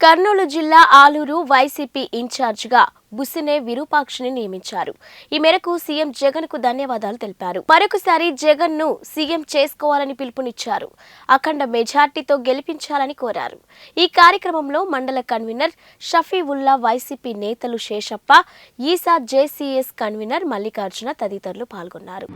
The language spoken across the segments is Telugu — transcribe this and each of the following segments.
కర్నూలు జిల్లా ఆలూరు వైసీపీ ఇన్ఛార్జిగా బుసినే విరూపాక్షిని నియమించారు. ఈ మేరకు సీఎం జగన్ కు ధన్యవాదాలు తెలిపారు. మరొకసారి జగన్ ను సీఎం చేసుకోవాలని పిలుపునిచ్చారు. అఖండ మెజార్టీతో గెలిపించాలని కోరారు. ఈ కార్యక్రమంలో మండల కన్వీనర్ షఫీవుల్లా, వైసీపీ నేతలు శేషప్ప, ఈసా, జేసీఎస్ కన్వీనర్ మల్లికార్జున తదితరులు పాల్గొన్నారు.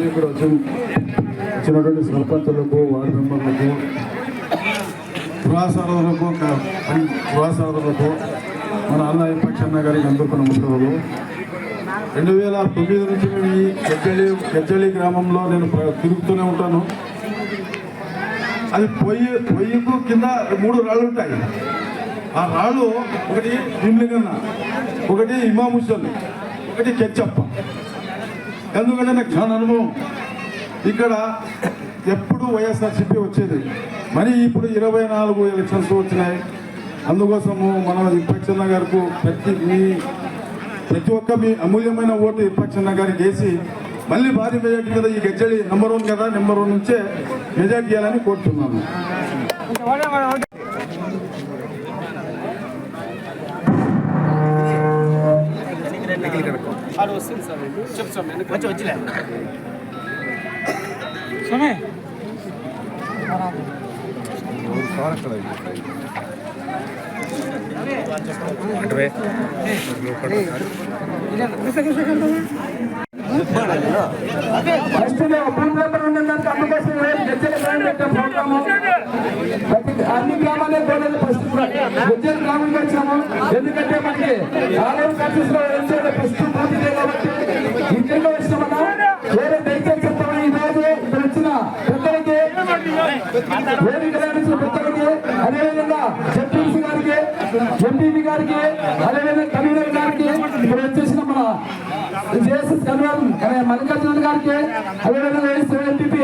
ఇక్కడ వచ్చినటువంటి సర్పంచులకు, వార్డు మెంబర్లకు, గృహసారథులకు మన అన్న పక్షన్న గారికి అందరికీ నమస్కారాలు. 2009 నుంచి నేను ఈ గజ్జలి గ్రామంలో నేను తిరుగుతూనే ఉంటాను. అది పొయ్యికు కింద 3 రాళ్ళు ఉంటాయి. ఆ రాళ్ళు ఒకటి భీమలింగన్న, ఒకటి ఇమాముసల్, ఒకటి కెచ్చప్ప. ఎందుకంటే నాకు చాలా అనుభవం. ఇక్కడ ఎప్పుడు వైఎస్ఆర్సీపీ వచ్చేది, మరి ఇప్పుడు 24 ఎలక్షన్స్ వచ్చినాయి. అందుకోసము మన ఇప్పక్షన్న గారికి ప్రతి ఒక్క మీ అమూల్యమైన ఓటు ఇప్పక్షన్న గారికి వేసి మళ్ళీ భారీ మెజార్టీ మీద ఈ గజ్జలి నెంబర్ 1 కదా, నెంబర్ 1 నుంచే మెజార్టీ చేయాలని కోరుతున్నాను. అన్ని గ్రామాలే ఫస్ట్ గజ్జల గ్రామానికి వచ్చాము. ఎందుకంటే మనకి ఆలయం కాన్సెస్లో ఫస్ట్ పూర్తిదే కాబట్టి ఇంట్లో వచ్చినామన్నా. వేరే దయచేసి చెప్తామని ఈ రోజు ఇక్కడ వచ్చిన పెద్దలకి, వేదిక పెద్దలకి, అదేవిధంగా జడ్పీసీ గారికి, ఎంపీపీ గారికి, అదేవిధంగా కన్వీనర్ గారికి, ఇక్కడ వచ్చేసిన మన జేఎస్ఎస్ కన్వీనర్ మల్లికార్జున గారికి, అదేవిధంగా ఎంపీపీ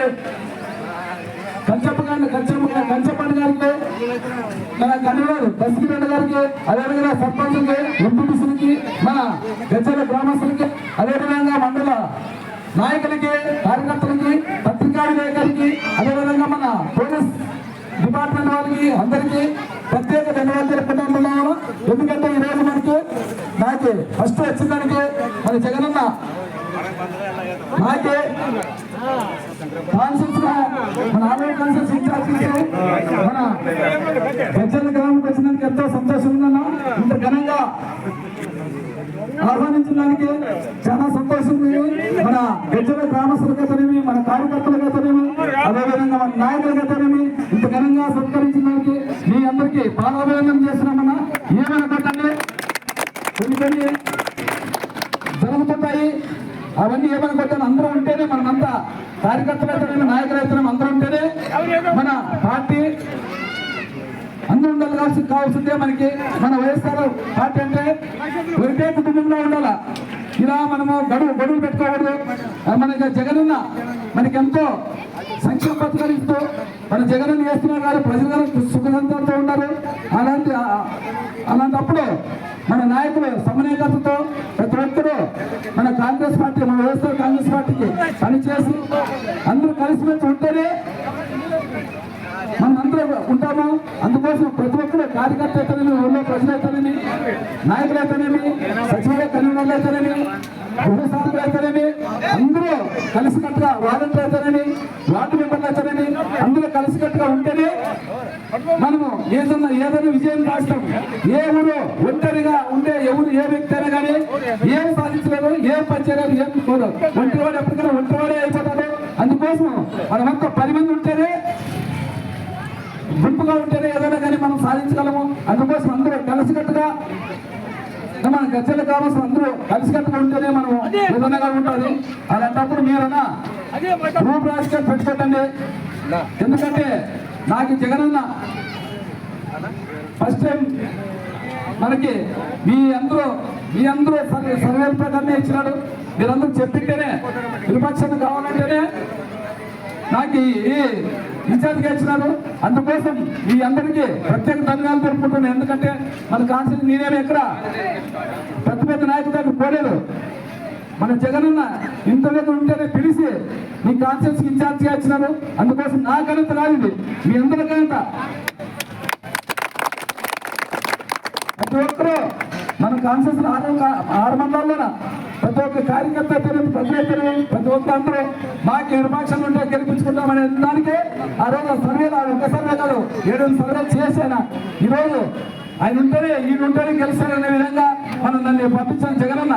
కంచపండి గారికి, మన కన్వీనర్ బస్కిరెడ్డి గారికి, అదేవిధంగా సర్పంచ్కి, ఎంపీటీసీలకి, మన గజ్జల గ్రామస్తులకి, అదేవిధంగా మండల నాయకులకి, కార్యకర్తలకి, పత్రికా విలేకరికి, అదేవిధంగా మన పోలీస్ డిపార్ట్మెంట్ వారికి అందరికీ ప్రత్యేక ధన్యవాదాలు తెలుపుకుంటున్నాను. ఎందుకంటే ఈరోజు నాకు ఫస్ట్ వచ్చిందానికి మన జగనన్న నాకే కాన్సెన్స్ మన ఆలయ కాన్సెన్స్ ఇన్ఛార్జ్ మన గజ్జల గ్రామంకి వచ్చినందుకు ఎంతో సంతోషంగా ఉన్నాను. ఇంత ఘనంగా ఆహ్వానించడానికి చాలా సంతోషం. మన గజ్జల గ్రామస్తులకైతేనేమి, మన కార్యకర్తలకైతేనేమి, అదేవిధంగా మన నాయకులకైతేనేమి ఇంత ఘనంగా సత్కరించడానికి మీ అందరికీ పాదాభివందనం చేస్తున్నామన్నా. ఏమనుకోండి, కొన్ని జరుగుతుంటాయి. అవన్నీ ఏమనుకుంటాను, అందరూ ఉంటేనే మనమంతా కార్యకర్తలైతేనేమి, నాయకులైతేనేమి అందరూ ఉంటేనే మన పార్టీ అందరూ ఉండాలి. కావాల్సిందే మనకి మన వైఎస్ఆర్ పార్టీ అంటే ఒకటే కుటుంబంలో ఉండాల. ఇలా మనము గడువు పెట్టుకోకూడదు. మనకి జగనన్న మనకి ఎంతో సంక్షేమ పథకాలు ఇస్తూ మన జగనన్న చేస్తున్నారు కానీ ప్రజలు సుఖసంతాలతో ఉన్నారు. అలాంటప్పుడు మన నాయకులు సమన్వయతతో ప్రతి ఒక్కరూ మన కాంగ్రెస్ పార్టీ, మన వైఎస్ఆర్ కాంగ్రెస్ పార్టీకి పనిచేసి అందరూ కలిసిమెలిసి ఉంటేనే మనం అందరూ ఉంటాము. అందుకోసం ప్రతి ఒక్కరు కార్యకర్త అయితేనేమి, ఊళ్ళో ప్రజలైతేనేమి, నాయకులైతేనేమి, సచివాలయ కన్వీనర్లు అయితేనేమి, గృహసారథులు అయితేనేమి అందరూ కలిసికట్టుగా, వాలంటీర్ అయితేనేమి, వార్డు మెంబర్లు అయితేనేమి అందరూ కలిసికట్టుగా ఉంటేనే మనము ఏదైనా విజయం రాస్తాం. ఏ ఊరు ఒంటరిగా ఉండే ఎవరు ఏ వ్యక్తి అయినా కానీ ఏం సాధించలేదు, ఏం పనిచేయలేదు, ఏం కోరు ఒంటివాడు ఎప్పటికైనా ఒంటివాడే అయిపోతాడు. అందుకోసం మనమంతా 10 మంది ఉంటేనే, గుంపుగా ఉంటేనే ఏదైనా కానీ మనం సాధించగలము. అందుకోసం అందరూ కలిసికట్టుగా మన గజ్జల కావాల్సిన అందరూ కలిసికట్టుగా ఉంటేనే మనం ఏదైనా ఉంటుంది. అలాంటప్పుడు మీరన్నా గ్రూప్ రాజకీయాలు పెట్టుకోండి. ఎందుకంటే నాకు జగనన్న ఫస్ట్ టైం మనకి మీ అందరూ సర్వేల ప్రకారమే ఇచ్చినాడు. మీరందరూ చెప్పింటేనే విపక్షాన్ని కావాలంటేనే నాకు ఈ ఇన్ఛార్జ్గా ఇచ్చినారు. అందుకోసం మీ అందరికీ ప్రత్యేక ధన్యవాదాలు తెలుపుకుంటున్నాను. ఎందుకంటే మన కాన్స్టిట్యూన్సీ నేనేమి ఎక్కడ పెద్ద నాయకుల దగ్గర పోలేదు. మన జగనన్న ఇంత దగ్గర ఉంటేనే పిలిచి మీ కాన్స్టిట్యూన్సీ ఇన్ఛార్జ్గా ఇచ్చినారు. అందుకోసం నా ఘనత కాదు, మీ అందరి ఘనత. ప్రతి ఒక్కరూ మన కాన్స్టిట్యూన్సీ 6 మండలాల్లోన ప్రతి ఒక్క కార్యకర్త ప్రజలైతే ప్రతి ఒక్క అందరూ మాకు విపక్షాలు ఉంటే గెలిపించుకుంటామనే దానికే ఆ రోజు సర్వేలు ఒక సర్వే కాదు 7 సర్వేలు చేశాను. ఈరోజు ఆయన ఉంటేనే ఉంటేనే గెలిచారనే విధంగా మనం నన్ను పంపించిన జగనన్న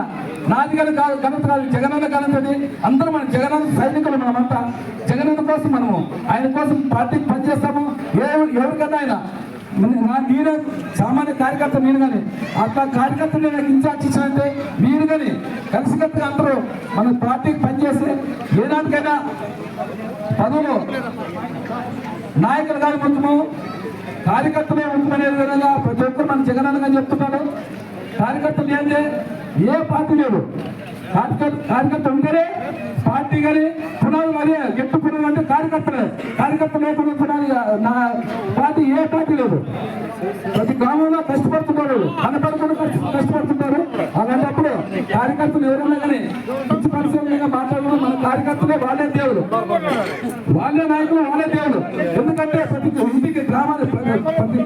నాది కానీ కాదు, ఘనత కాదు, జగనన్న ఘనతది. అందరూ మనం జగనన్న సైనికులు. మనమంతా జగనన్న కోసం మనము ఆయన కోసం పార్టీకి పనిచేస్తాము. ఎవరికన్నా ఆయన నేను సామాన్య కార్యకర్త, నేను కానీ అట్లా కార్యకర్త నేను ఇన్ఛార్జ్ ఇచ్చినంటే మీరు కానీ కలిసికట్టుగా అందరూ మన పార్టీకి పనిచేస్తే ఏదానికైనా పదవులు నాయకులు కానీ ముందుము కార్యకర్తలే ముందుమనే విధంగా ప్రతి ఒక్కరు మన జగనన్నగా చెప్తున్నారు. కార్యకర్తలు ఏంటంటే ఏ పార్టీ లేదు, కార్యకర్త ఉంటేనే పార్టీ కానీ పునాది. మరి గట్టి పునాది అంటే కార్యకర్త లేకుండా పునాది నా పార్టీ ఏ పార్టీ లేదు. ప్రతి గ్రామంలో కష్టపడుతున్నారు, కనపడకుండా కష్టపడుతున్నారు. అలాంటప్పుడు కార్యకర్తలు ఎవరైనా కానీ పిచ్చి పరిశీలనగా మాట్లాడడం మన కార్యకర్తలే వాళ్ళే దేవుడు, వాళ్ళే నాయకులు, వాళ్ళే దేవుడు. ఎందుకంటే ప్రతి ఇంటికి గ్రామాలు ప్రతి